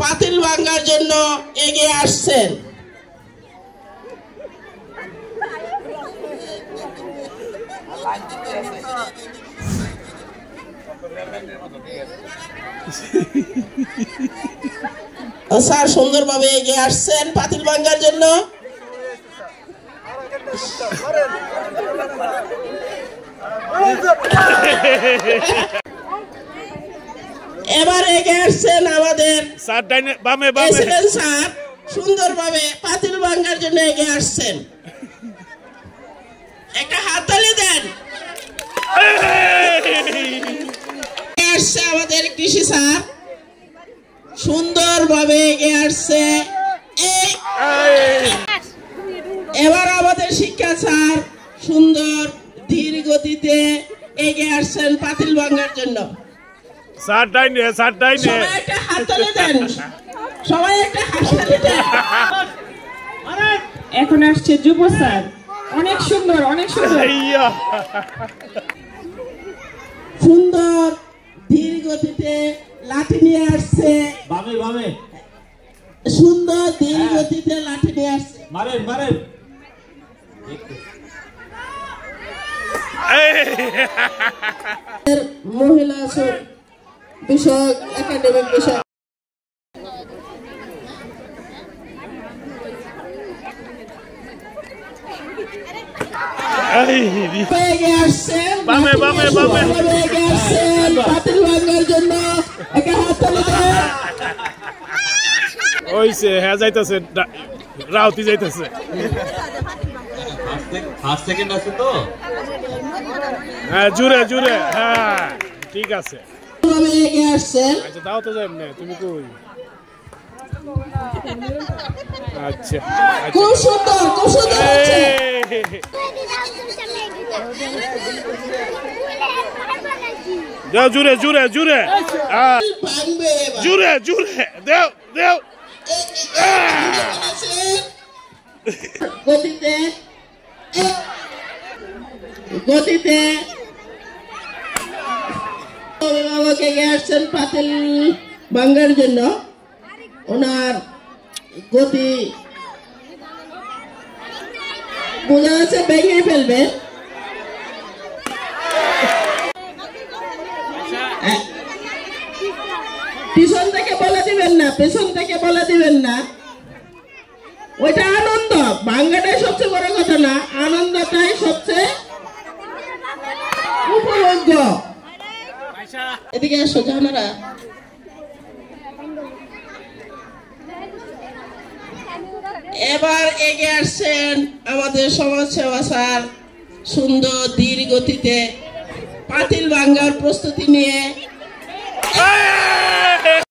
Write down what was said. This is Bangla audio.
পাতিল ভাঙার জন্য এগিয়ে আসছেন। স্যার সুন্দরভাবে এগিয়ে আসছেন পাতিল ভাঙার জন্য। এবার এগিয়ে আসছেন আমাদের স্যার সুন্দরভাবে পাতিল ভাঙার জন্য এগিয়ে আসছেন। একটা হাততালি দেন। আসছে আমাদের কৃষি স্যার সুন্দরভাবে এগিয়ে আসছে। এবার আমাদের শিক্ষা স্যার সুন্দর ধীর গতিতে এগিয়ে আসছেন পাতিল ভাঙার জন্য। সবাই একটা হাততালি দেন, সবাই একটা হাততালি দেন। এখন আসছে যুব স্যার, অনেক সুন্দর, অনেক সুন্দর, সুন্দর ধীর গতিতে লাঠি নিয়ে আসছে। সুন্দর ধীর গতিতে লাঠি নিয়ে আসছে। মহিলা বিষয়ক একাডেমিক বিষয় পাতিল ভাঙার জন্য একটা হাততালি দেন। ওইছে হ্যাঁ যাইতেছে, রাউতি যাইতেছে। হ্যাঁ জুড়ে জুড়ে, হ্যাঁ ঠিক আছে। আচ্ছা দাও তো যাই না, তুমি কই? আচ্ছা খুব সুন্দর, খুব সুন্দর। দাও জুড়ে জুড়ে জুড়ে, জুড়ে জুড়ে দেও দেও। গতিতে গতিতে অভিভাবক এগিয়ে আসছেন পাতিল ভাঙার জন্য। ওনার গতি বোঝা যাচ্ছে ভেঙে ফেলবে। পিছন থেকে বলে দিবেন না, পেছন থেকে বলে দিবেন না। ওইটা আনন্দ, ভাঙ্গাটাই সবচেয়ে বড় কথা না, আনন্দটাই সবচেয়ে উপভোগ্য। এদিকে আসো জানারা। এবার এগিয়ে আসছেন আমাদের সমাজসেবা স্যার সুন্দর ধীর গতিতে পাতিল ভাঙার প্রস্তুতি নিয়ে।